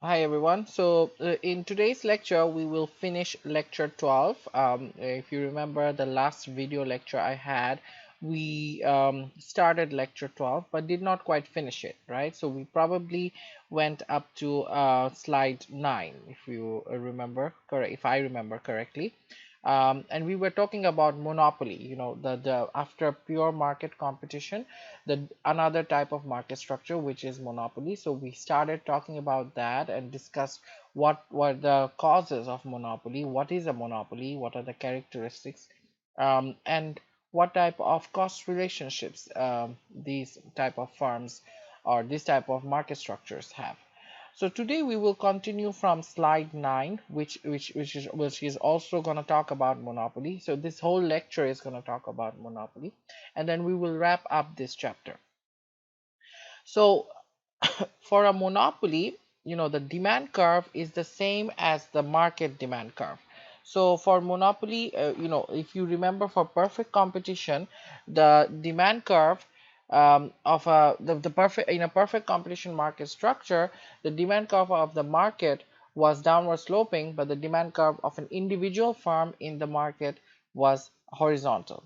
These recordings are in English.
Hi everyone. In today's lecture, we will finish lecture 12. If you remember the last video lecture I had, we started lecture 12 but did not quite finish it, right? So we probably went up to slide 9, if you remember correct, if I remember correctly. And we were talking about monopoly, the after pure market competition, the another type of market structure, which is monopoly. So we started talking about that and discussed what were the causes of monopoly, what is a monopoly, what are the characteristics, and what type of cost relationships these type of firms or this type of market structures have. So today we will continue from slide 9, which is also going to talk about monopoly. So this whole lecture is going to talk about monopoly, and then we will wrap up this chapter. So for a monopoly, the demand curve is the same as the market demand curve. So for monopoly, if you remember, for perfect competition, the demand curve of the perfect in a perfect competition market structure, the demand curve of the market was downward sloping, but the demand curve of an individual firm in the market was horizontal.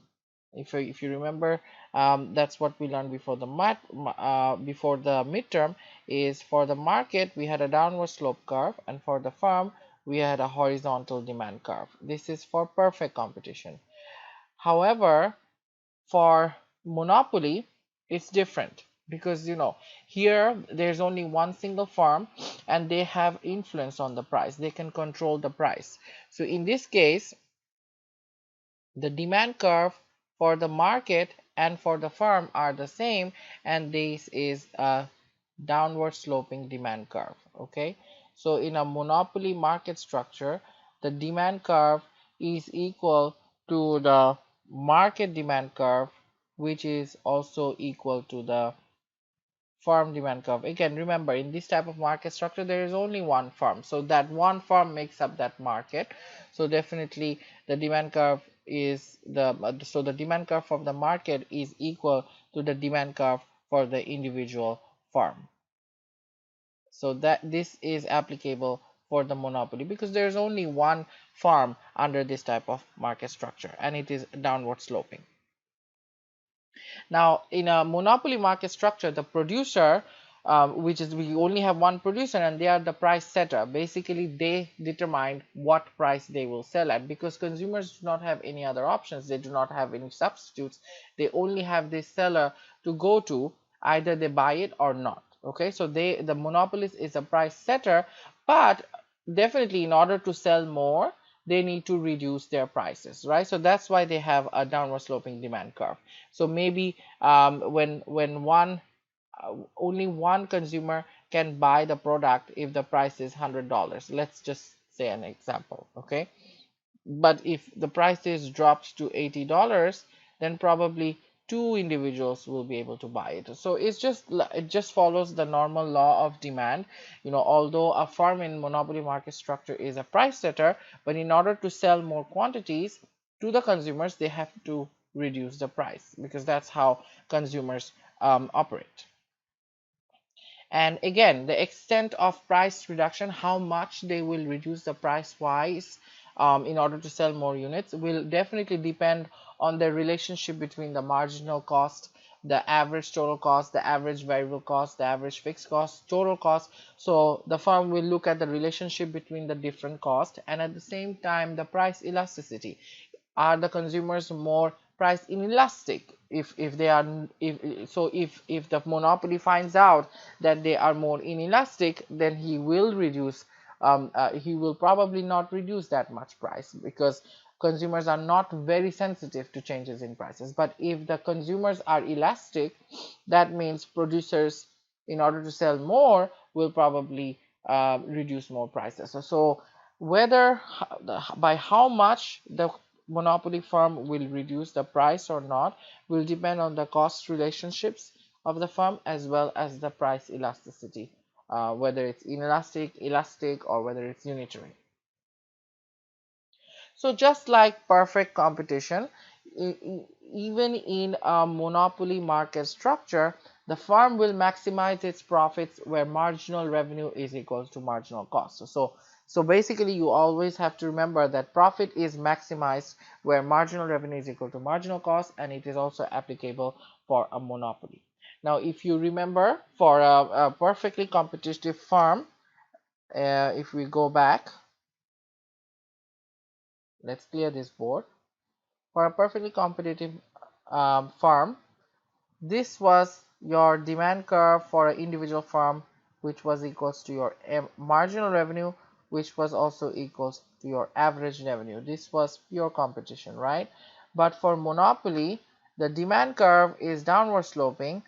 If you remember, that's what we learned before before the midterm. Is for the market we had a downward slope curve, and for the firm we had a horizontal demand curve. This is for perfect competition. However, for monopoly it's different, because here there's only one single firm and they have influence on the price, they can control the price. So in this case, the demand curve for the market and for the firm are the same, and this is a downward sloping demand curve. Okay, so in a monopoly market structure, the demand curve is equal to the market demand curve, which is also equal to the firm demand curve. Again, remember, in this type of market structure there is only one firm, so that one firm makes up that market. So definitely the demand curve is the demand curve of the market is equal to the demand curve for the individual firm. So that this is applicable for the monopoly, because there is only one firm under this type of market structure, and it is downward sloping. Now, in a monopoly market structure, the producer, which is, we only have one producer and they are the price setter. Basically, they determine what price they will sell at, because consumers do not have any other options. They do not have any substitutes. They only have this seller to go to. Either they buy it or not. Okay, so the monopolist is a price setter, but definitely in order to sell more, they need to reduce their prices, right? So that's why they have a downward sloping demand curve. So maybe when only one consumer can buy the product if the price is $100. Let's just say an example, okay? But if the price is dropped to $80, then probably two individuals will be able to buy it. So it just follows the normal law of demand. Although a firm in monopoly market structure is a price setter, but in order to sell more quantities to the consumers, they have to reduce the price, because that's how consumers operate. And again, the extent of price reduction, how much they will reduce the price wise in order to sell more units, will definitely depend on the relationship between the marginal cost, the average total cost, the average variable cost, the average fixed cost, total cost. So the firm will look at the relationship between the different costs, and at the same time the price elasticity. Are the consumers more price inelastic? If they are, if the monopoly finds out that they are more inelastic, then he will probably not reduce that much price, because consumers are not very sensitive to changes in prices. But if the consumers are elastic, that means producers, in order to sell more, will probably reduce more prices. So whether by how much the monopoly firm will reduce the price or not will depend on the cost relationships of the firm, as well as the price elasticity, whether it's inelastic, elastic, or whether it's unitary. So just like perfect competition, even in a monopoly market structure, the firm will maximize its profits where marginal revenue is equal to marginal cost. So basically you always have to remember that profit is maximized where marginal revenue is equal to marginal cost, and it is also applicable for a monopoly. Now if you remember, for a perfectly competitive firm, if we go back, let's clear this board. For a perfectly competitive firm, this was your demand curve for an individual firm, which was equals to your marginal revenue, which was also equals to your average revenue. This was pure competition, right? But for monopoly, the demand curve is downward sloping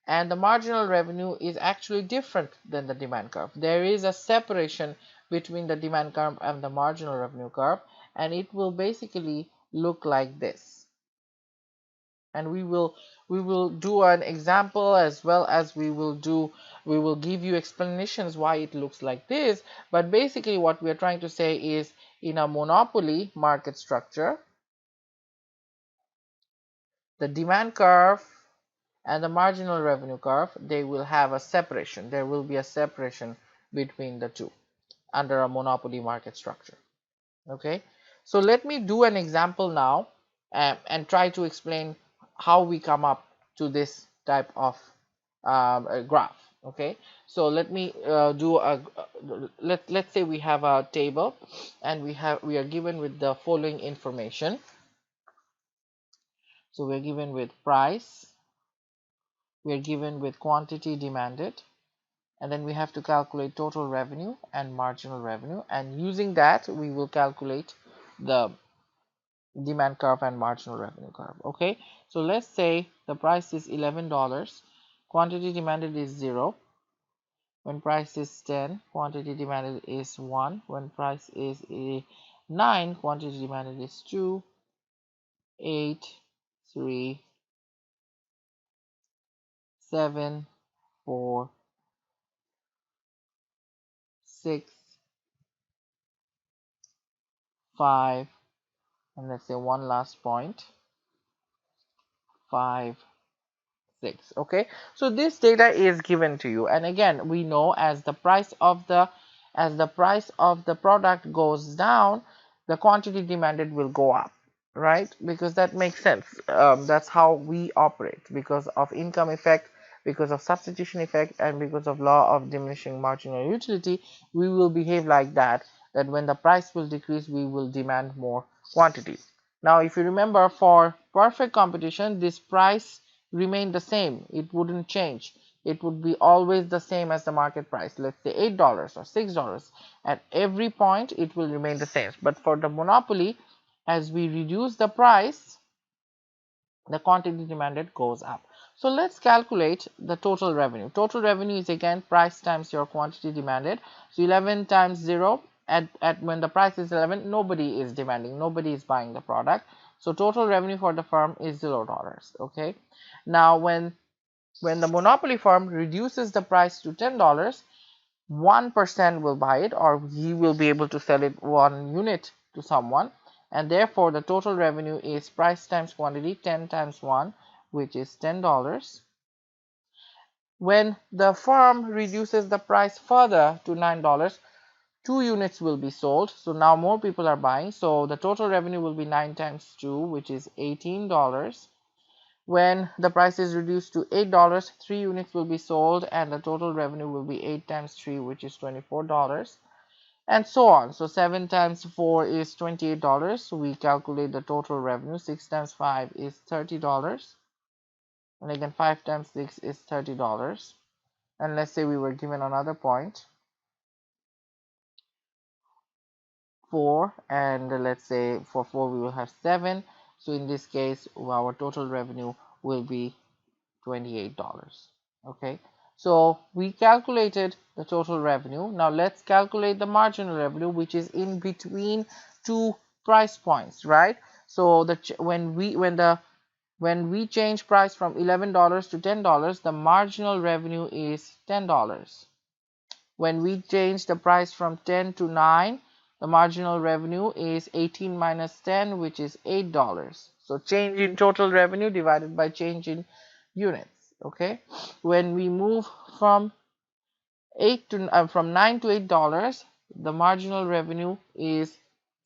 and the marginal revenue is actually different than the demand curve. There is a separation between the demand curve and the marginal revenue curve, and it will basically look like this. And we will do an example, as well as we will give you explanations why it looks like this. But basically what we are trying to say is, in a monopoly market structure, the demand curve and the marginal revenue curve, they will have a separation. There will be a separation between the two under a monopoly market structure. Okay, so let me do an example now, and try to explain how we come up to this type of graph. Okay, so let me do a let's say we have a table, and we are given with the following information. So we are given with price, we are given with quantity demanded, and then we have to calculate total revenue and marginal revenue, and using that we will calculate the demand curve and marginal revenue curve. Okay, so let's say the price is $11, quantity demanded is 0. When price is 10, quantity demanded is 1. When price is 9, quantity demanded is 2, 8, 3, 7, 4, 6, 5, and let's say one last point, 5, 6. Okay, so this data is given to you, and again we know as the price of the product goes down, the quantity demanded will go up, right? Because that makes sense. That's how we operate, because of income effect, because of substitution effect, and because of law of diminishing marginal utility. We will behave like that, that when the price will decrease, we will demand more quantities. Now if you remember, for perfect competition, this price remain the same. It wouldn't change. It would be always the same as the market price. Let's say $8 or $6. At every point it will remain the same. But for the monopoly, as we reduce the price, the quantity demanded goes up. So let's calculate the total revenue. Total revenue is again price times your quantity demanded. So 11 times 0, at when the price is 11, nobody is demanding, nobody is buying the product. So total revenue for the firm is $0. Okay, now when the monopoly firm reduces the price to $10, 1% will buy it, or he will be able to sell it 1 unit to someone, and therefore the total revenue is price times quantity, 10 times 1, which is $10. When the firm reduces the price further to $9, 2 units will be sold, so now more people are buying, so the total revenue will be 9 times 2, which is $18. When the price is reduced to $8, 3 units will be sold, and the total revenue will be 8 times 3, which is $24, and so on. So 7 times 4 is $28. So we calculate the total revenue. 6 times 5 is $30, and again 5 times 6 is $30. And let's say we were given another point, 4, and let's say for 4 we will have 7. So in this case our total revenue will be $28. Okay, so we calculated the total revenue. Now let's calculate the marginal revenue, which is in between two price points, right? So when we change price from $11 to $10, the marginal revenue is $10. When we change the price from 10 to 9, the marginal revenue is 18 minus 10, which is $8. So change in total revenue divided by change in units. Okay, when we move from from $9 to $8, the marginal revenue is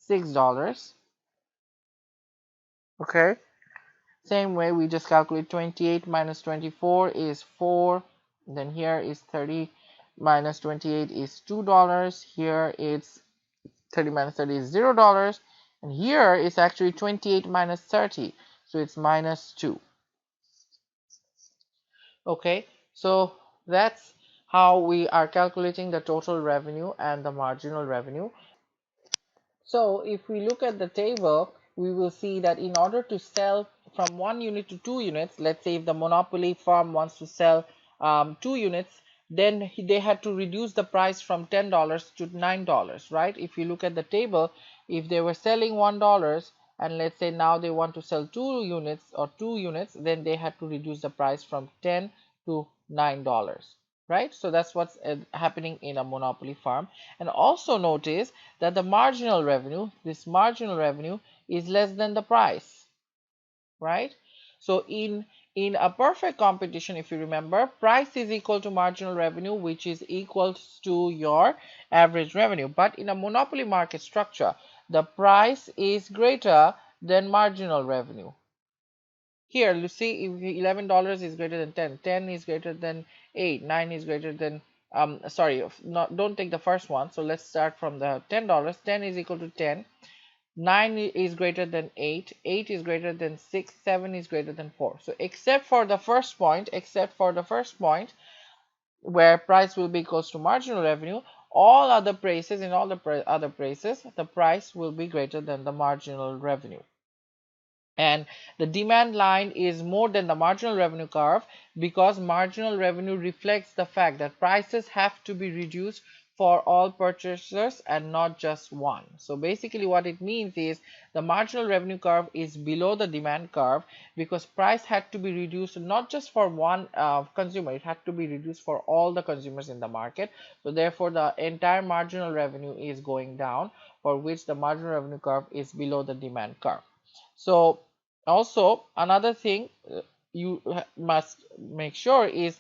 $6. Okay, same way we just calculate 28 minus 24 is 4. Then here is 30 minus 28 is $2. Here it's 30 minus 30 is $0. And here is actually 28 minus 30. So it's minus 2. Okay, so that's how we are calculating the total revenue and the marginal revenue. So if we look at the table, we will see that in order to sell from 1 unit to 2 units, let's say if the monopoly firm wants to sell 2 units, then they had to reduce the price from $10 to $9, right? If you look at the table, if they were selling $1 and let's say now they want to sell 2 units, then they had to reduce the price from 10 to $9. Right, so that's what's happening in a monopoly farm. And also notice that the marginal revenue, this marginal revenue is less than the price, right? So in a perfect competition, if you remember, price is equal to marginal revenue, which is equal to your average revenue. But in a monopoly market structure, the price is greater than marginal revenue. Here, you see, if $11 is greater than 10, 10 is greater than 8, 9 is greater than, sorry, not, don't take the first one. So let's start from the $10. 10 is equal to 10. 9 is greater than 8. 8 is greater than 6. 7 is greater than 4. So except for the first point, where price will be equals to marginal revenue, all other prices, in all the other prices, the price will be greater than the marginal revenue. And the demand line is more than the marginal revenue curve, because marginal revenue reflects the fact that prices have to be reduced for all purchasers and not just one. So basically what it means is the marginal revenue curve is below the demand curve, because price had to be reduced not just for one consumer, it had to be reduced for all the consumers in the market. So therefore the entire marginal revenue is going down, for which the marginal revenue curve is below the demand curve. So also another thing you must make sure is,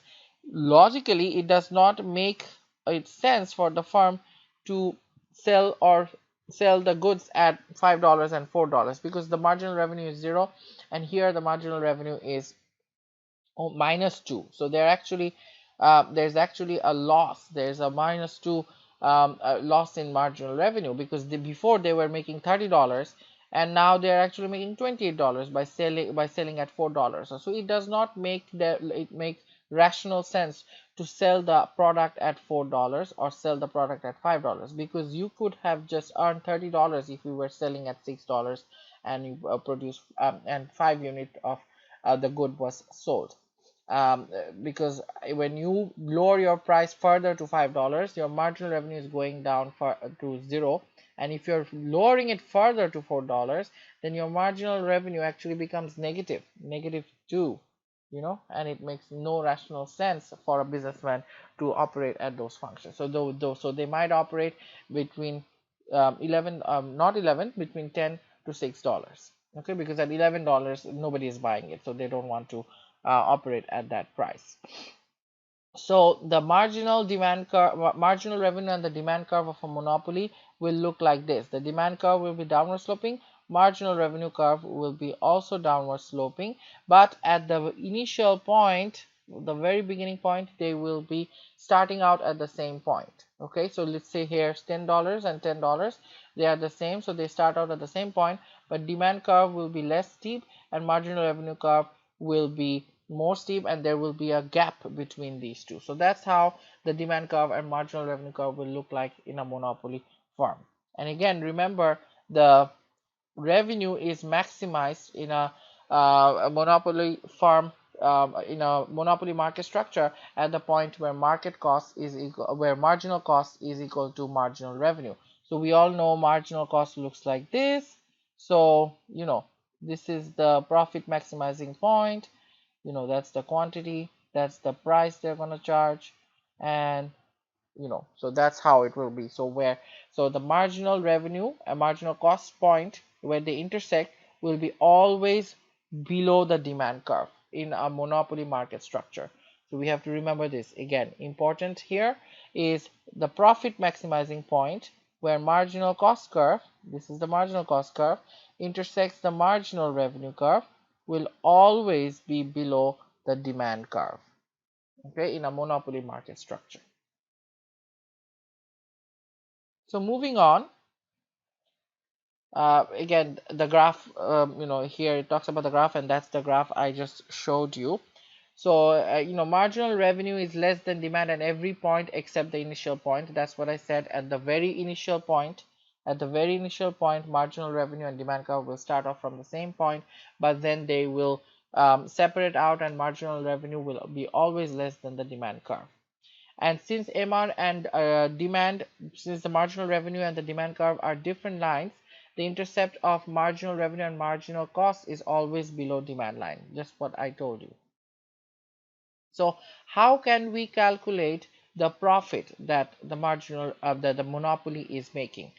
logically it does not make it sense for the firm to sell the goods at $5 and $4, because the marginal revenue is 0 and here the marginal revenue is -2. So there's actually a loss. There's a -2 loss in marginal revenue, because before they were making $30 and now they're actually making $28 by selling at $4. So it does not make rational sense to sell the product at $4 or sell the product at $5, because you could have just earned $30 if you were selling at $6 and you produce and 5 units of the good was sold. Because when you lower your price further to $5, your marginal revenue is going down to 0, and if you're lowering it further to $4, then your marginal revenue actually becomes -2, and it makes no rational sense for a businessman to operate at those functions. So they might operate between 11 not 11 between 10 to $6. Okay, because at $11 nobody is buying it, so they don't want to operate at that price. So the marginal revenue and the demand curve of a monopoly will look like this. The demand curve will be downward sloping, marginal revenue curve will be also downward sloping, but at the initial point, the very beginning point, they will be starting out at the same point. Okay, so let's say here's $10 and $10, they are the same, so they start out at the same point, but demand curve will be less steep and marginal revenue curve will be more steep, and there will be a gap between these two. So that's how the demand curve and marginal revenue curve will look like in a monopoly firm. And again, remember, the revenue is maximized in a monopoly firm, in a monopoly market structure, at the point where marginal cost is equal to marginal revenue. So we all know marginal cost looks like this. So this is the profit maximizing point. That's the quantity, that's the price they're going to charge, and so that's how it will be. So the marginal revenue and marginal cost point where they intersect will be always below the demand curve. in a monopoly market structure. So we have to remember this. Again, important here is the profit maximizing point where marginal cost curve, this is the marginal cost curve, intersects the marginal revenue curve, will always be below the demand curve, okay, in a monopoly market structure. So moving on, again, the graph, here it talks about the graph, and that's the graph I just showed you. So, marginal revenue is less than demand at every point except the initial point. That's what I said at the very initial point. At the very initial point, marginal revenue and demand curve will start off from the same point, but then they will separate out, and marginal revenue will be always less than the demand curve. And since MR and demand, since the marginal revenue and the demand curve are different lines, the intercept of marginal revenue and marginal cost is always below demand line, just what I told you. So how can we calculate the profit that the marginal that the monopoly is making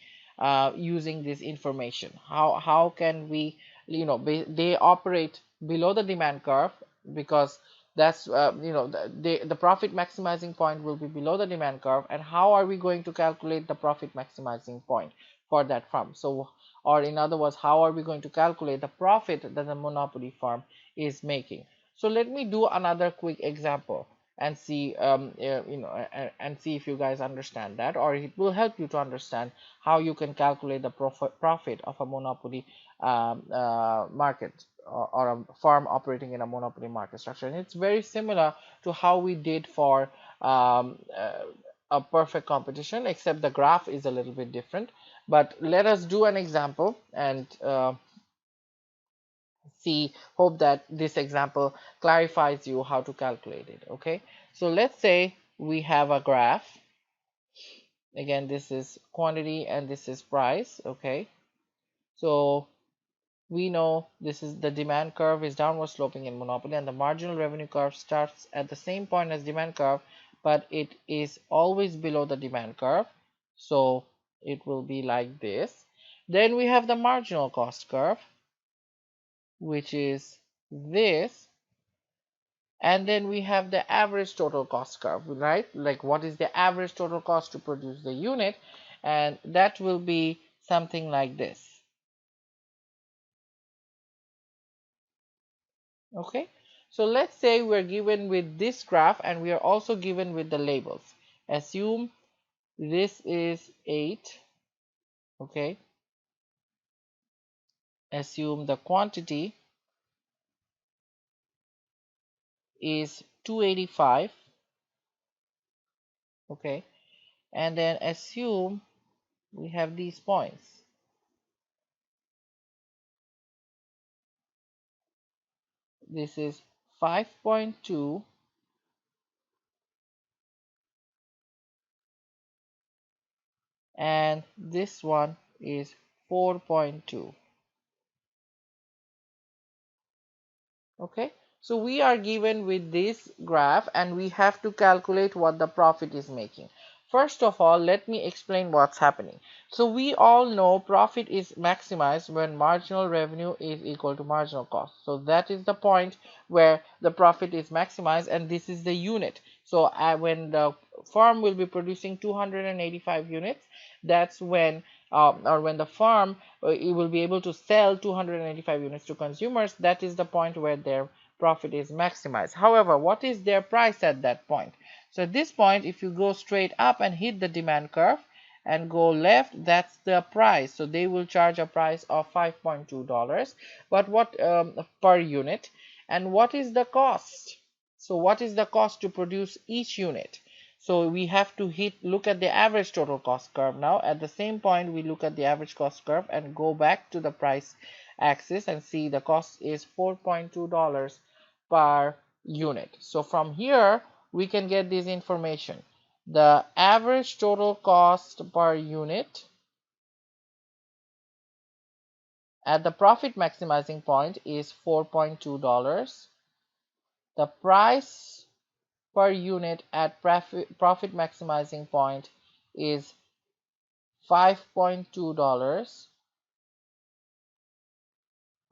using this information? How can we, they operate below the demand curve, because that's the profit maximizing point will be below the demand curve. And how are we going to calculate the profit maximizing point for that firm? So, or in other words, how are we going to calculate the profit that the monopoly firm is making? So let me do another quick example and see and see if you guys understand that, or it will help you to understand how you can calculate the profit of a monopoly market, or a firm operating in a monopoly market structure. And it's very similar to how we did for a perfect competition, except the graph is a little bit different. But let us do an example and hope that this example clarifies you how to calculate it. Okay, so let's say we have a graph. Again, this is quantity and this is price. Okay, so we know this is the demand curve is downward sloping in monopoly, and the marginal revenue curve starts at the same point as demand curve, but it is always below the demand curve, so it will be like this. Then we have the marginal cost curve, which is this, and then we have the average total cost curve, right? Like, what is the average total cost to produce the unit, and that will be something like this. Okay, so let's say we're given with this graph, and we are also given with the labels. Assume this is 8. Okay, assume the quantity is 285. Okay, and then assume we have these points. This is 5.2, and this one is 4.2. Okay, so we are given with this graph, and we have to calculate what the profit is making. First of all, let me explain what's happening. So we all know profit is maximized when marginal revenue is equal to marginal cost. So that is the point where the profit is maximized, and this is the unit. So when the firm will be producing 285 units, that's when or when the firm it will be able to sell 285 units to consumers. That is the point where their profit is maximized. However, what is their price at that point? So at this point, if you go straight up and hit the demand curve and go left, that's the price. So they will charge a price of $5.2, but what per unit. And what is the cost? So what is the cost to produce each unit? So we have to look at the average total cost curve now. At the same point, we look at the average cost curve and go back to the price axis and see the cost is $4.2 per unit. So from here, we can get this information. The average total cost per unit at the profit maximizing point is $4.2. The price per unit at profit maximizing point is $5.2.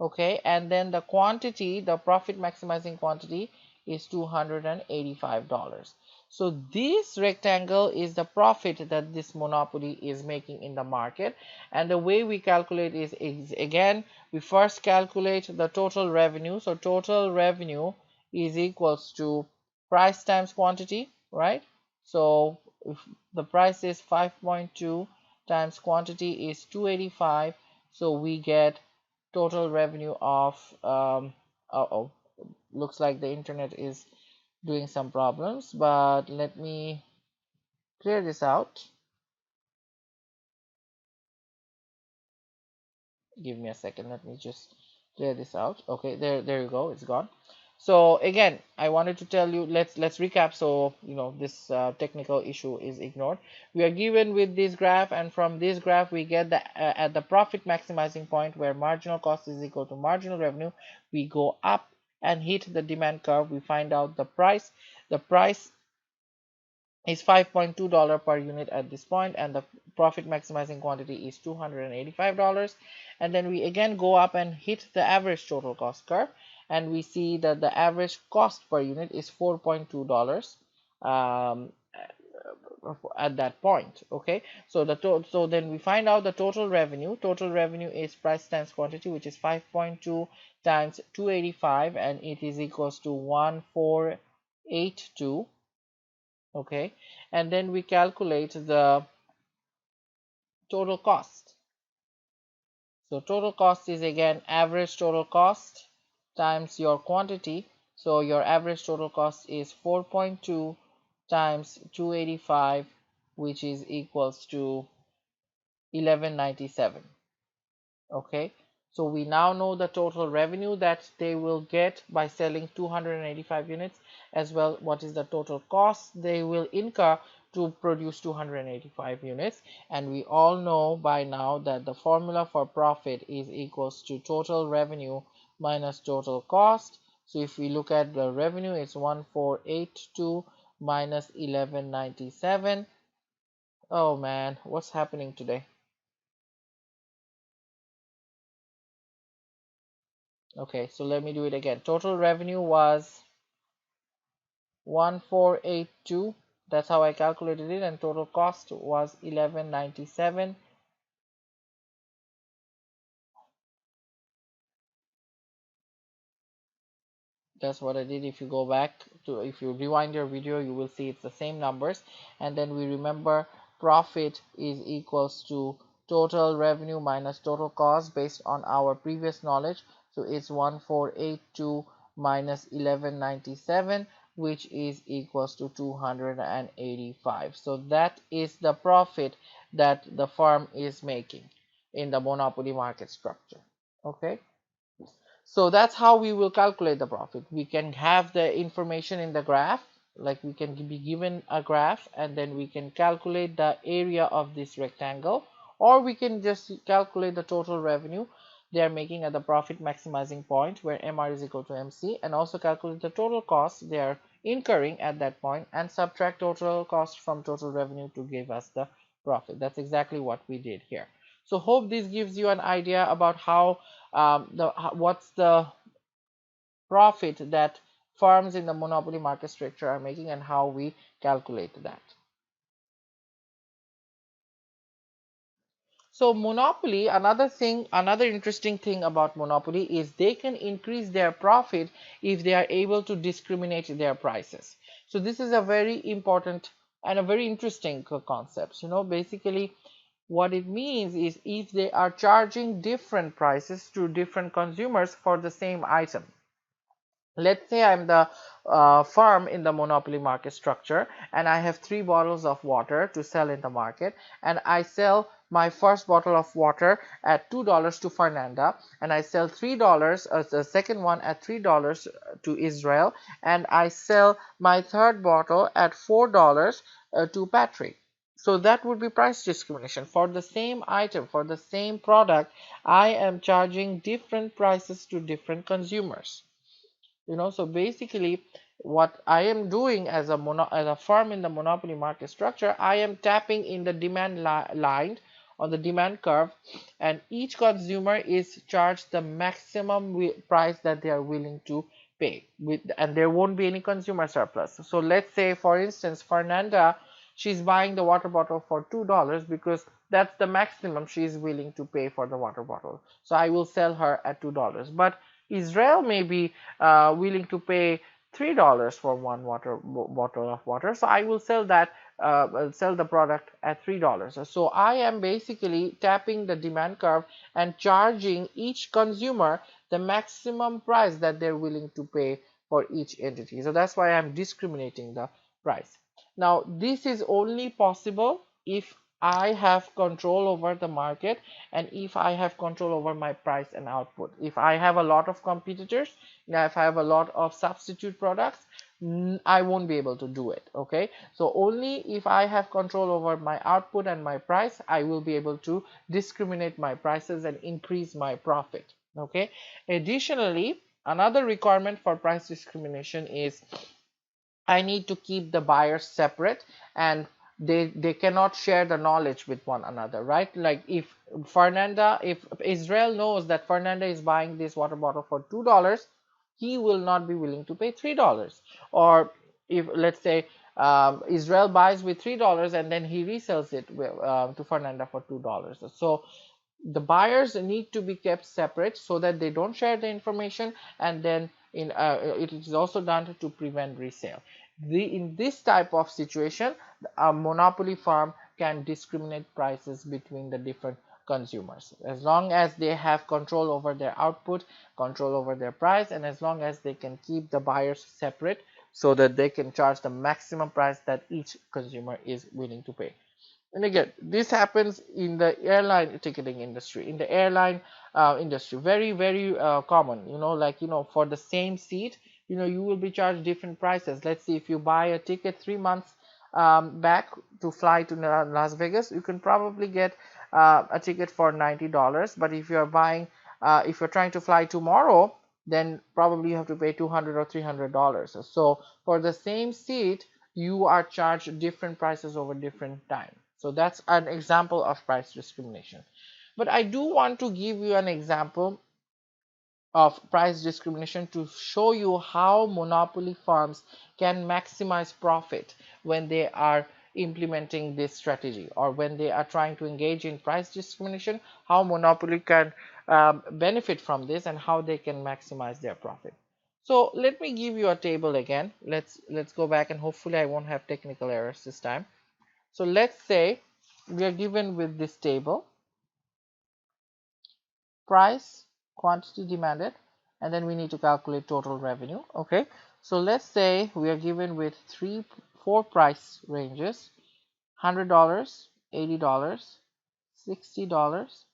Okay, and then the quantity, the profit maximizing quantity, is $285. So this rectangle is the profit that this monopoly is making in the market, and the way we calculate is again, we first calculate the total revenue. So total revenue is equals to price times quantity, right? So if the price is 5.2 times quantity is 285, so we get total revenue of uh-oh, looks like the internet is doing some problems, but let me clear this out. Give me a second, let me just clear this out. Okay, there you go, it's gone. So again, I wanted to tell you, let's recap, so you know this technical issue is ignored. We are given with this graph, and from this graph we get the at the profit maximizing point where marginal cost is equal to marginal revenue, we go up and hit the demand curve. We find out the price is $5.2 per unit at this point, and the profit maximizing quantity is $285. And then we again go up and hit the average total cost curve, and we see that the average cost per unit is $4.2 at that point. Okay, so so then we find out the total revenue. Total revenue is price times quantity, which is 5.2 times 285, and it is equals to 1482. Okay, and then we calculate the total cost. So total cost is again average total cost times your quantity. So your average total cost is 4.2 times 285, which is equals to 1197. Okay, so we now know the total revenue that they will get by selling 285 units, as well what is the total cost they will incur to produce 285 units. And we all know by now that the formula for profit is equals to total revenue minus total cost. So if we look at the revenue, it's 1482 minus 1197. Oh man, what's happening today? Okay, so let me do it again. Total revenue was 1482. That's how I calculated it, and total cost was 1197. That's what I did. If you go back to, if you rewind your video, you will see it's the same numbers. And then we remember profit is equals to total revenue minus total cost based on our previous knowledge. So it's 1482 minus 1197, which is equals to 285. So that is the profit that the firm is making in the monopoly market structure. Okay. So that's how we will calculate the profit. We can have the information in the graph, like we can be given a graph and then we can calculate the area of this rectangle, or we can just calculate the total revenue they are making at the profit maximizing point where MR is equal to MC, and also calculate the total cost they are incurring at that point and subtract total cost from total revenue to give us the profit. That's exactly what we did here. So hope this gives you an idea about how what's the profit that firms in the monopoly market structure are making and how we calculate that. So monopoly, another interesting thing about monopoly is they can increase their profit if they are able to discriminate their prices. So this is a very important and a very interesting concept. You know, basically what it means is if they are charging different prices to different consumers for the same item. Let's say I'm the firm in the monopoly market structure and I have 3 bottles of water to sell in the market, and I sell my first bottle of water at $2 to Fernanda, and I sell $3 the second one at $3 to Israel, and I sell my third bottle at $4 to Patrick. So that would be price discrimination. For the same item, for the same product, I am charging different prices to different consumers. You know, so basically what I am doing as a firm in the monopoly market structure, I am tapping in the demand line on the demand curve, and each consumer is charged the maximum price that they are willing to pay and there won't be any consumer surplus. So let's say, for instance, Fernanda, she's buying the water bottle for $2 because that's the maximum she is willing to pay for the water bottle. So I will sell her at $2. But Israel may be willing to pay $3 for one bottle of water. So I will sell the product at $3. So I am basically tapping the demand curve and charging each consumer the maximum price that they're willing to pay for each entity. So that's why I'm discriminating the price. Now, this is only possible if I have control over the market and if I have control over my price and output. If I have a lot of competitors, if I have a lot of substitute products, I won't be able to do it. Okay, so only if I have control over my output and my price, I will be able to discriminate my prices and increase my profit. Okay, additionally, another requirement for price discrimination is I need to keep the buyers separate, and they cannot share the knowledge with one another, right? Like if Israel knows that Fernanda is buying this water bottle for $2, he will not be willing to pay $3. Or if, let's say, Israel buys with $3 and then he resells it to Fernanda for $2. So the buyers need to be kept separate so that they don't share the information, and then it is also done to prevent resale. In this type of situation, a monopoly firm can discriminate prices between the different consumers as long as they have control over their output, control over their price, and as long as they can keep the buyers separate so that they can charge the maximum price that each consumer is willing to pay. And again, this happens in the airline ticketing industry, in the airline industry, very common. For the same seat, you will be charged different prices. Let's see, if you buy a ticket 3 months back to fly to Las Vegas, you can probably get a ticket for $90. But if you're trying to fly tomorrow, then probably you have to pay $200 or $300. So for the same seat, you are charged different prices over different time. So that's an example of price discrimination. But I do want to give you an example of price discrimination to show you how monopoly firms can maximize profit when they are implementing this strategy, or when they are trying to engage in price discrimination, how monopoly can benefit from this and how they can maximize their profit. So let me give you a table again. Let's go back, and hopefully I won't have technical errors this time. So let's say we are given with this table: price, quantity demanded, and then we need to calculate total revenue. Okay, so let's say we are given with four price ranges: $100, $80, $60,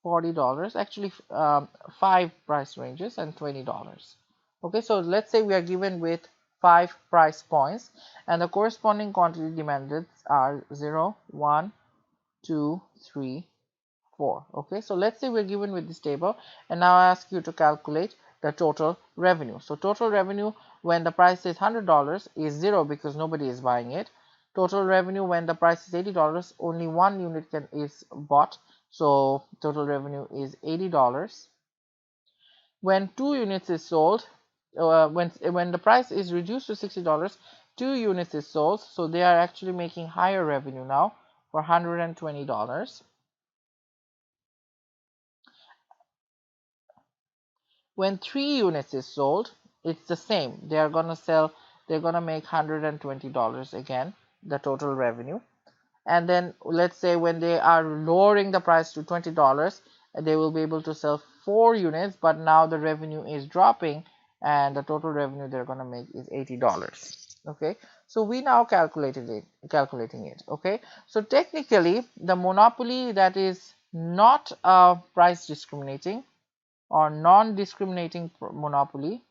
$40. Actually, 5 price ranges and $20. Okay, so let's say we are given with 5 price points, and the corresponding quantity demanded are 0, 1, 2, 3, 4. Okay, so let's say we're given with this table, and now I ask you to calculate the total revenue. So total revenue when the price is $100 is 0 because nobody is buying it. Total revenue when the price is $80, only one unit is bought, so total revenue is $80. When 2 units is sold, when the price is reduced to $60, 2 units is sold, so they are actually making higher revenue now for $120. When 3 units is sold, it's the same. They're gonna make $120 again, the total revenue. And then let's say when they are lowering the price to $20, they will be able to sell 4 units, but now the revenue is dropping and the total revenue they're gonna make is $80. Okay, so we now calculating it. Okay, so technically the monopoly that is not price discriminating or non-discriminating monopoly,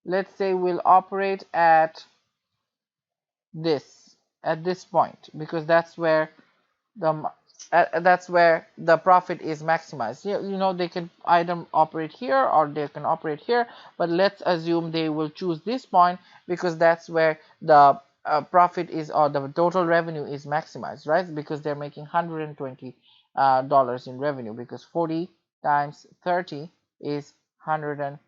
let's say, will operate at this point, because that's where the that's where the profit is maximized. You know, they can either operate here or they can operate here, but let's assume they will choose this point because that's where the profit is, or the total revenue is maximized, right? Because they're making $120 in revenue, because 40 times 30 is $120.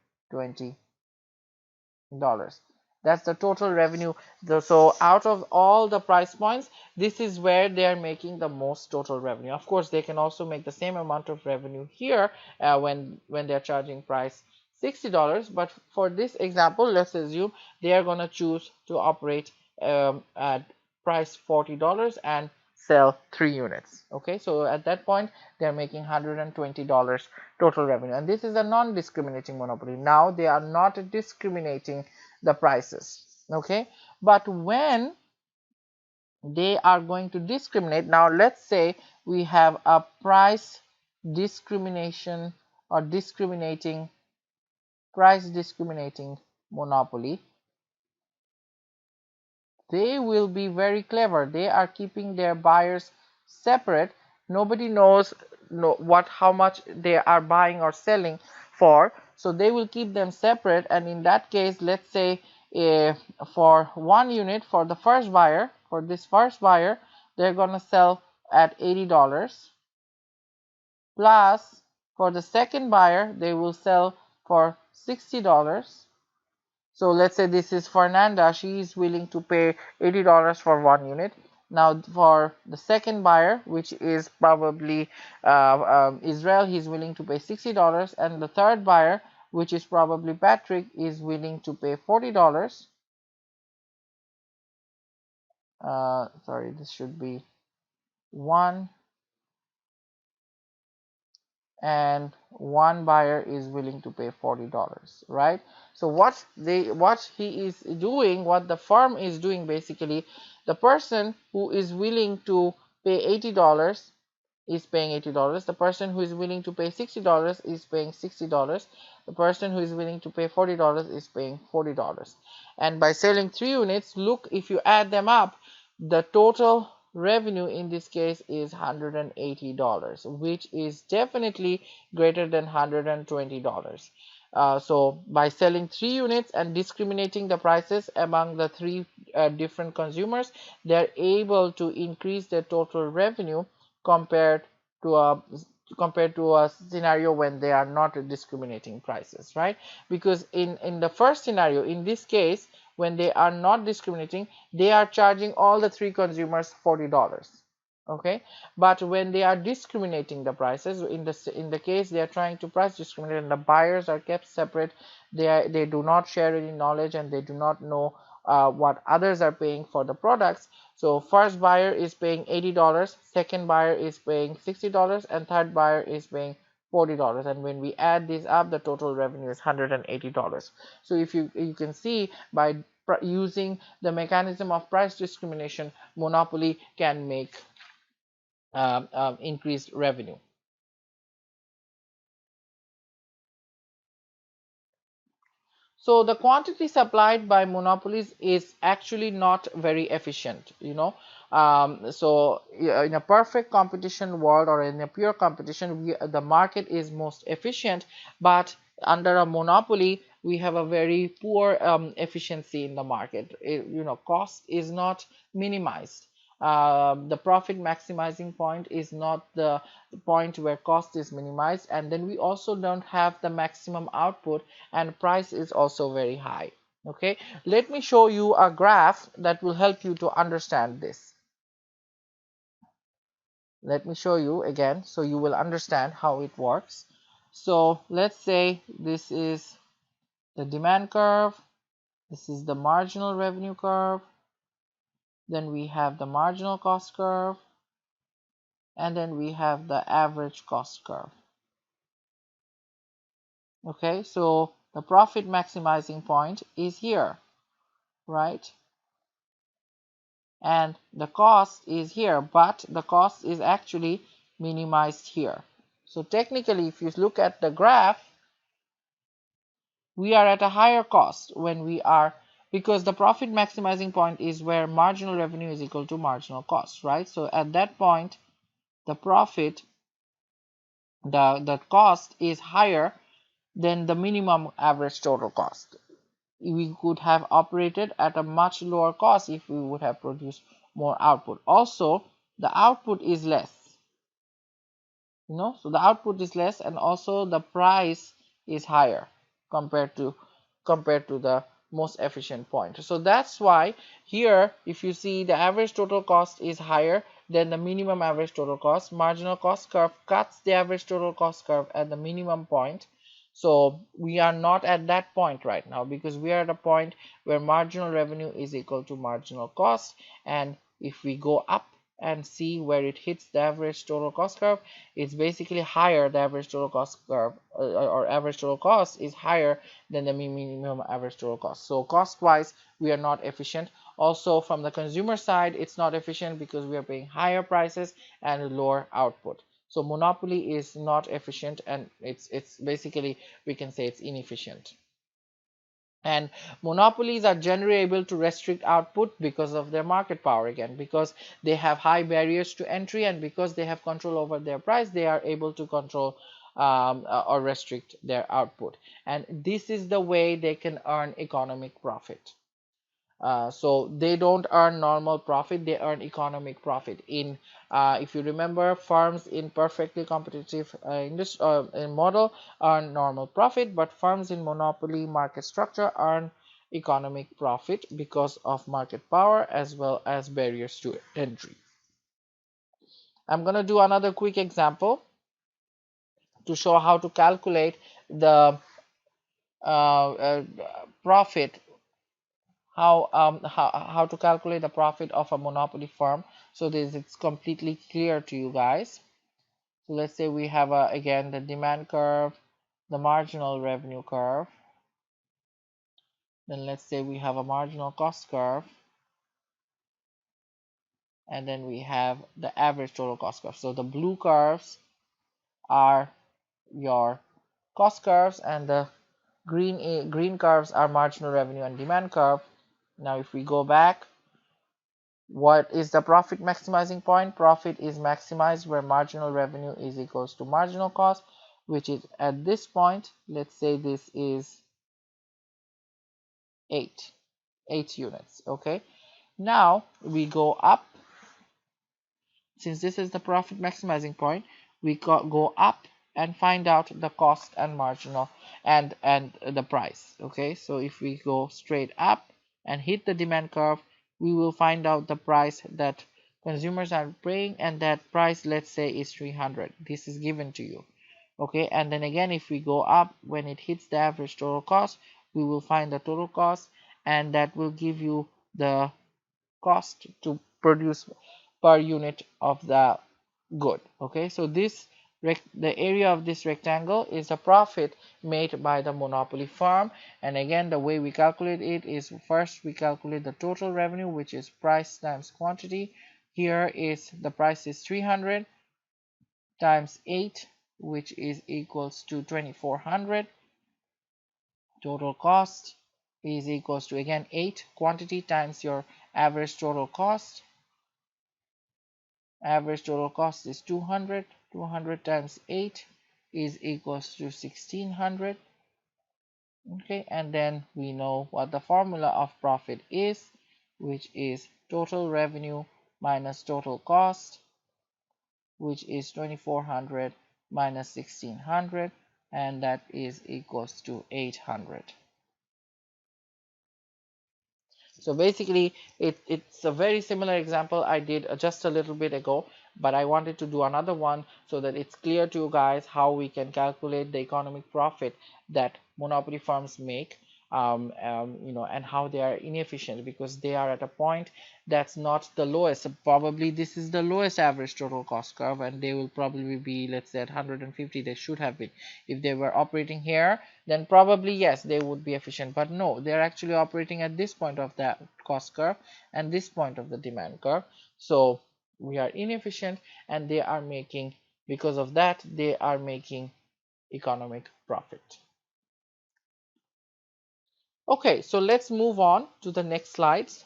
That's the total revenue. So out of all the price points, this is where they are making the most total revenue. Of course, they can also make the same amount of revenue here when they're charging price $60. But for this example, let's assume they are going to choose to operate at price $40 and sell 3 units. Okay, so at that point they're making $120 total revenue, and this is a non-discriminating monopoly. Now they are not discriminating the prices. Okay, but when they are going to discriminate, now let's say we have a price discrimination or price discriminating monopoly, they will be very clever. They are keeping their buyers separate. Nobody knows how much they are buying or selling for, so they will keep them separate. And in that case, let's say for 1 unit, for the first buyer, for this first buyer, they're gonna sell at $80, plus for the second buyer they will sell for $60. So let's say this is Fernanda. She is willing to pay $80 for 1 unit. Now for the second buyer, which is probably Israel, he's willing to pay $60. And the third buyer, which is probably Patrick, is willing to pay $40. Sorry, this should be 1, and one buyer is willing to pay $40, right? So what he is doing, what the firm is doing, basically, the person who is willing to pay $80 is paying $80. The person who is willing to pay $60 is paying $60. The person who is willing to pay $40 is paying $40. And by selling 3 units, look, if you add them up, the total revenue in this case is $180, which is definitely greater than $120. So by selling 3 units and discriminating the prices among the 3 different consumers, they're able to increase their total revenue compared to a scenario when they are not discriminating prices, right? Because in the first scenario, in this case, when they are not discriminating, they are charging all the 3 consumers $40. Okay, but when they are discriminating the prices, in the case they are trying to price discriminate and the buyers are kept separate, they do not share any knowledge and they do not know what others are paying for the products. So first buyer is paying $80, second buyer is paying $60, and third buyer is paying $40. And when we add these up, the total revenue is $180. So if you can see, by using the mechanism of price discrimination, monopoly can make increased revenue. So the quantity supplied by monopolies is actually not very efficient, you know. So in a perfect competition world, or in a pure competition, the market is most efficient, but under a monopoly we have a very poor efficiency in the market. You know, cost is not minimized. The profit maximizing point is not the point where cost is minimized, and then we also don't have the maximum output, and price is also very high. Okay, let me show you a graph that will help you to understand this. Let me show you again so you will understand how it works. So let's say this is the demand curve, this is the marginal revenue curve, then we have the marginal cost curve, and then we have the average cost curve. Okay, so the profit maximizing point is here, right? And the cost is here, but the cost is actually minimized here. So technically, if you look at the graph, we are at a higher cost when we are, because the profit maximizing point is where marginal revenue is equal to marginal cost, right? So at that point, the profit, the cost is higher than the minimum average total cost. We could have operated at a much lower cost if we would have produced more output. Also, the output is less, so the output is less, and also the price is higher compared to the most efficient point. So that's why here, if you see, the average total cost is higher than the minimum average total cost. Marginal cost curve cuts the average total cost curve at the minimum point. So we are not at that point right now, because we are at a point where marginal revenue is equal to marginal cost. And if we go up and see where it hits the average total cost curve, it's basically higher. The average total cost curve, or average total cost, is higher than the minimum average total cost. So cost wise, we are not efficient. Also, from the consumer side, it's not efficient because we are paying higher prices and lower output. So monopoly is not efficient, and it's basically, we can say, it's inefficient. And monopolies are generally able to restrict output because of their market power, again, because they have high barriers to entry, and because they have control over their price, they are able to control or restrict their output. And this is the way they can earn economic profit. So they don't earn normal profit, they earn economic profit. If you remember, firms in perfectly competitive model earn normal profit, but firms in monopoly market structure earn economic profit because of market power as well as barriers to entry. I'm going to do another quick example to show how to calculate the profit, how to calculate the profit of a monopoly firm, so this it's completely clear to you guys. So let's say we have again the demand curve, the marginal revenue curve, then let's say we have a marginal cost curve, and then we have the average total cost curve. So the blue curves are your cost curves, and the green curves are marginal revenue and demand curve. Now if we go back, what is the profit maximizing point? Profit is maximized where marginal revenue is equals to marginal cost, which is at this point. Let's say this is 8 units. Okay, now we go up. Since this is the profit maximizing point, we go up and find out the cost and marginal and the price. Okay, so if we go straight up and hit the demand curve, we will find out the price that consumers are paying, and that price, let's say, is 300. This is given to you. Okay, and then again, if we go up, when it hits the average total cost, we will find the total cost, and that will give you the cost to produce per unit of the good. Okay, so this the area of this rectangle is a profit made by the monopoly firm. And again, the way we calculate it is, first we calculate the total revenue, which is price times quantity. Here is the price is 300 times 8, which is equals to 2400. Total cost is equals to, again, 8 quantity times your average total cost. Average total cost is 200. 200 times 8 is equals to 1600. Okay, and then we know what the formula of profit is, which is total revenue minus total cost, which is 2400 minus 1600, and that is equals to 800. So basically, it's a very similar example I did just a little bit ago, but I wanted to do another one so that it's clear to you guys how we can calculate the economic profit that monopoly firms make, and how they are inefficient, because they are at a point that's not the lowest. Probably this is the lowest average total cost curve, and they will probably be, let's say, at 150. They should have been. If they were operating here, then probably yes, they would be efficient, but no, they're actually operating at this point of the cost curve and this point of the demand curve. So we are inefficient, and they are making, because of that, they are making economic profit. Okay, so let's move on to the next slides.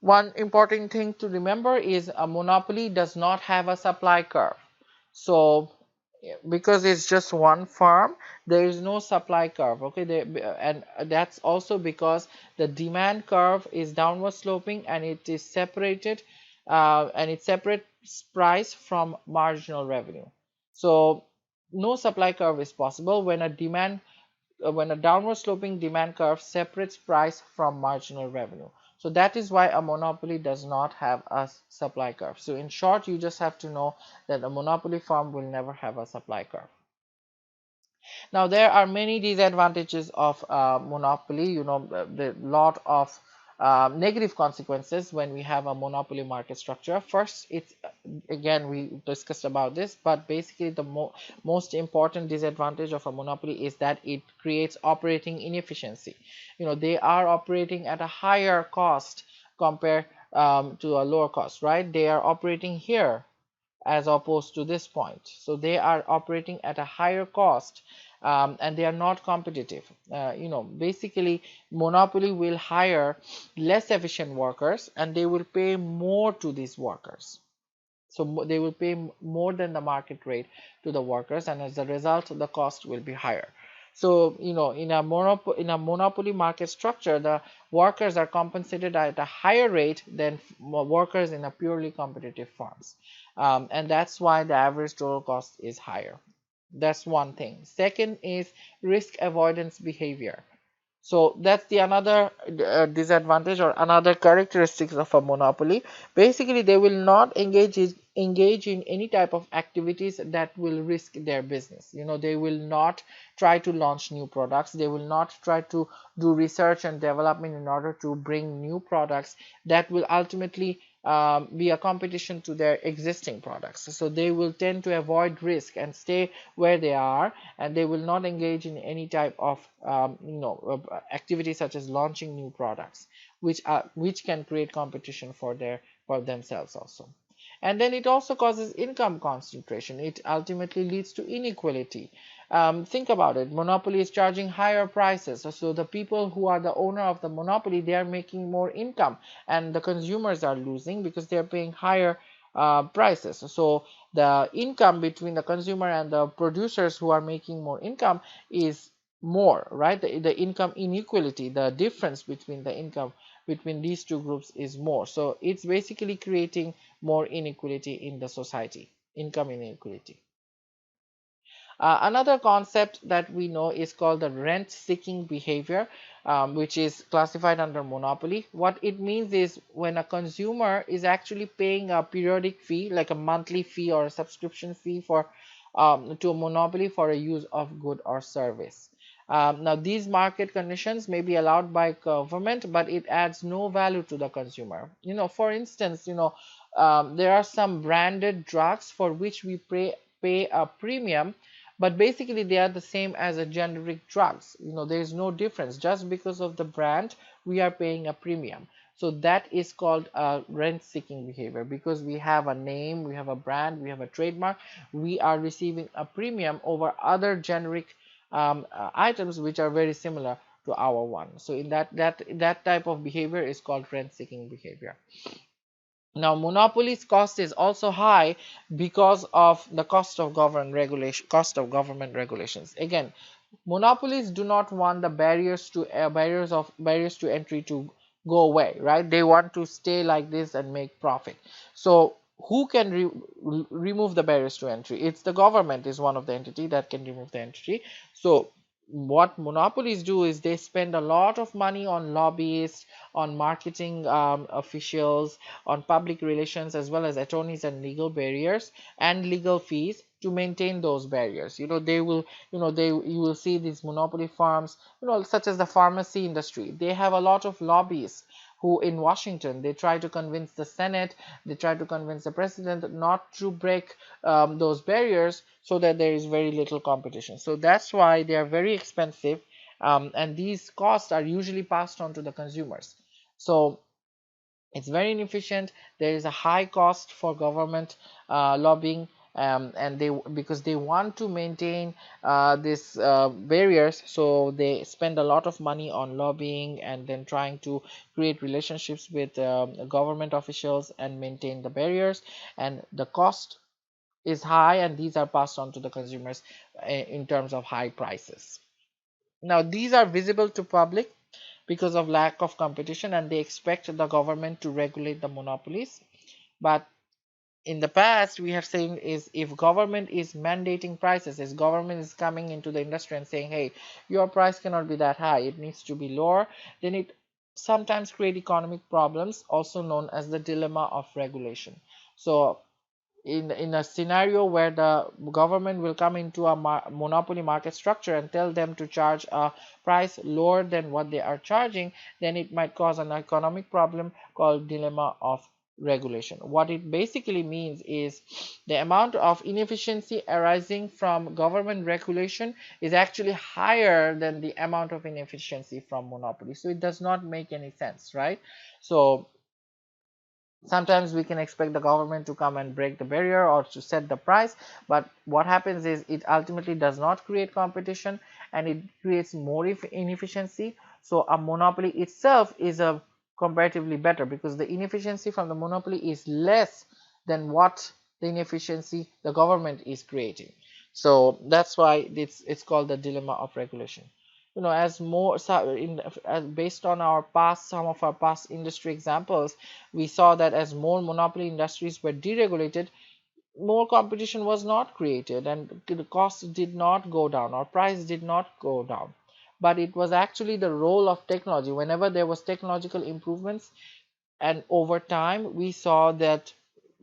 One important thing to remember is a monopoly does not have a supply curve. So because it's just one firm, there is no supply curve. Okay, and that's also because the demand curve is downward sloping, and it is separated, and it separates price from marginal revenue. So no supply curve is possible when a downward sloping demand curve separates price from marginal revenue. So that is why a monopoly does not have a supply curve. So in short, you just have to know that a monopoly firm will never have a supply curve. Now there are many disadvantages of monopoly. The lot of negative consequences when we have a monopoly market structure. First, it's again we discussed about this, but basically the most important disadvantage of a monopoly is that it creates operating inefficiency. They are operating at a higher cost compared to a lower cost, right? They are operating here as opposed to this point. So they are operating at a higher cost, and they are not competitive. Basically, monopoly will hire less efficient workers, and they will pay more to these workers. So they will pay more than the market rate to the workers, and as a result, the cost will be higher. So in a monopoly market structure, the workers are compensated at a higher rate than workers in a purely competitive firms, and that's why the average total cost is higher. That's one thing. Second is risk avoidance behavior. So that's the another disadvantage or another characteristics of a monopoly. Basically, they will not engage in any type of activities that will risk their business. They will not try to launch new products. They will not try to do research and development in order to bring new products that will ultimately be a competition to their existing products. So they will tend to avoid risk and stay where they are, and they will not engage in any type of activity such as launching new products, which can create competition for themselves also. And then it also causes income concentration. It ultimately leads to inequality. Think about it. Monopoly is charging higher prices, so the people who are the owner of the monopoly, they are making more income, and the consumers are losing because they are paying higher prices. So the income between the consumer and the producers who are making more income is more, right? The income inequality, the difference between the income between these two groups is more. So it's basically creating more inequality in the society, income inequality. Another concept that we know is called the rent-seeking behavior, which is classified under monopoly. What it means is when a consumer is actually paying a periodic fee, like a monthly fee or a subscription fee to a monopoly for a use of good or service. Now, these market conditions may be allowed by government, but it adds no value to the consumer. For instance, there are some branded drugs for which we pay a premium, but basically they are the same as a generic drugs. There is no difference. Just because of the brand, we are paying a premium. So that is called rent seeking behavior. Because we have a name, we have a brand, we have a trademark, we are receiving a premium over other generic items which are very similar to our one. So in that type of behavior is called rent seeking behavior. Now, monopoly's cost is also high because of the cost of government regulations. Again, monopolies do not want the barriers to entry to go away, right? They want to stay like this and make profit. So who can remove the barriers to entry? It's the government is one of the entity that can remove the entry. So what monopolies do is they spend a lot of money on lobbyists, on marketing officials, on public relations, as well as attorneys and legal barriers and legal fees to maintain those barriers. They will, you will see these monopoly firms, such as the pharmacy industry. They have a lot of lobbyists who in Washington, they try to convince the Senate, they try to convince the president not to break those barriers, so that there is very little competition. So that's why they are very expensive, and these costs are usually passed on to the consumers. So it's very inefficient. There is a high cost for government lobbying, and they, because they want to maintain this barriers, so they spend a lot of money on lobbying and then trying to create relationships with government officials and maintain the barriers, and the cost is high, and these are passed on to the consumers in terms of high prices. Now these are visible to public because of lack of competition, and they expect the government to regulate the monopolies. But in the past, we have seen is, if government is mandating prices, if government is coming into the industry and saying, hey, your price cannot be that high, it needs to be lower, then it sometimes create economic problems, also known as the dilemma of regulation. So in a scenario where the government will come into a monopoly market structure and tell them to charge a price lower than what they are charging, then it might cause an economic problem called dilemma of regulation. What it basically means is the amount of inefficiency arising from government regulation is actually higher than the amount of inefficiency from monopoly. So it does not make any sense, right? So sometimes we can expect the government to come and break the barrier or to set the price, but what happens is it ultimately does not create competition, and it creates more inefficiency. So a monopoly itself is a comparatively better, because the inefficiency from the monopoly is less than what the inefficiency the government is creating. So that's why it's called the dilemma of regulation. As more as based on our past, some of our past industry examples, we saw that as more monopoly industries were deregulated, more competition was not created, and the cost did not go down, or price did not go down. But it was actually the role of technology. Whenever there was technological improvements, and over time we saw that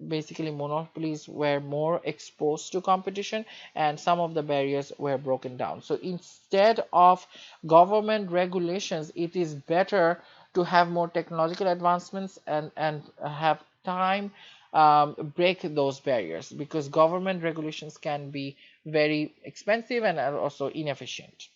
basically monopolies were more exposed to competition, and some of the barriers were broken down. So instead of government regulations, it is better to have more technological advancements and have time break those barriers, because government regulations can be very expensive and are also inefficient.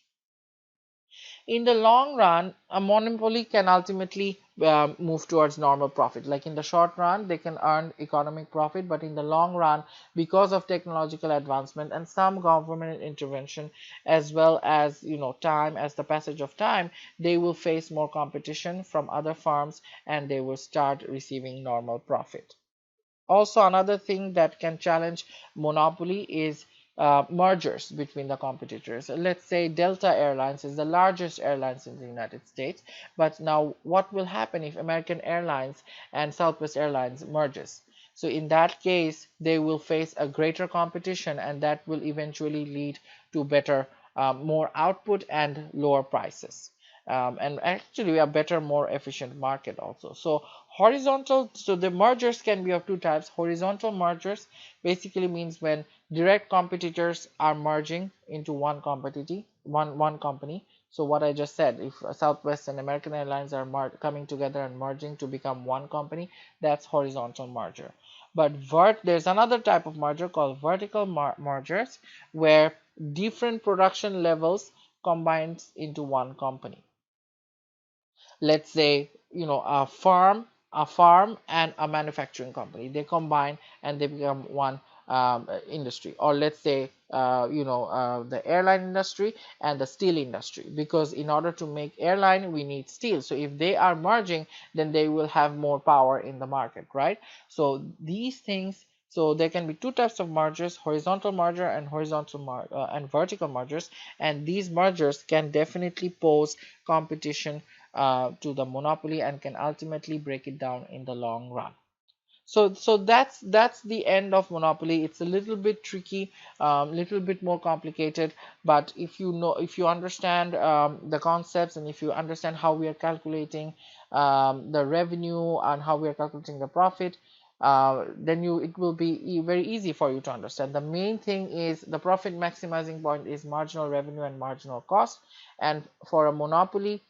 In the long run, a monopoly can ultimately move towards normal profit. Like in the short run, they can earn economic profit, but in the long run, because of technological advancement and some government intervention, as well as time, as the passage of time, they will face more competition from other firms, and they will start receiving normal profit. Also, another thing that can challenge monopoly is mergers between the competitors. Let's say Delta Airlines is the largest airlines in the United States, but now what will happen if American Airlines and Southwest Airlines merges? So in that case, they will face a greater competition, and that will eventually lead to better, more output and lower prices. And actually a better, more efficient market also. So the mergers can be of two types. Horizontal mergers basically means when direct competitors are merging into one company. So what I just said, if Southwest and American Airlines are coming together and merging to become one company, that's horizontal merger. But there's another type of merger called vertical mergers, where different production levels combines into one company. Let's say a farm and a manufacturing company, they combine and they become one industry. Or let's say the airline industry and the steel industry, because in order to make airline we need steel. So if they are merging, then they will have more power in the market, right? So these things, so there can be two types of mergers: horizontal merger and and vertical mergers. And these mergers can definitely pose competition to the monopoly, and can ultimately break it down in the long run. So that's the end of monopoly. It's a little bit tricky, little bit more complicated, but if you understand the concepts, and if you understand how we are calculating the revenue and how we are calculating the profit, then it will be very easy for you to understand. The main thing is the profit maximizing point is marginal revenue and marginal cost, and for a monopoly,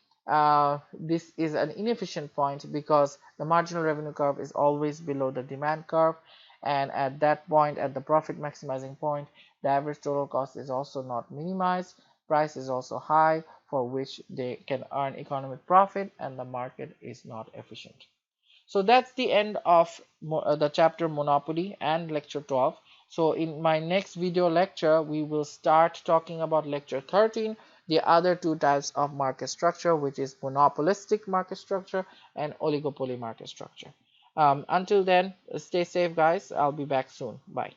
this is an inefficient point, because the marginal revenue curve is always below the demand curve, and at that point, at the profit maximizing point, the average total cost is also not minimized, price is also high, for which they can earn economic profit, and the market is not efficient. So that's the end of the chapter monopoly and lecture 12. So in my next video lecture, we will start talking about lecture 13, the other two types of market structure, which is monopolistic market structure and oligopoly market structure. Until then, stay safe, guys. I'll be back soon. Bye.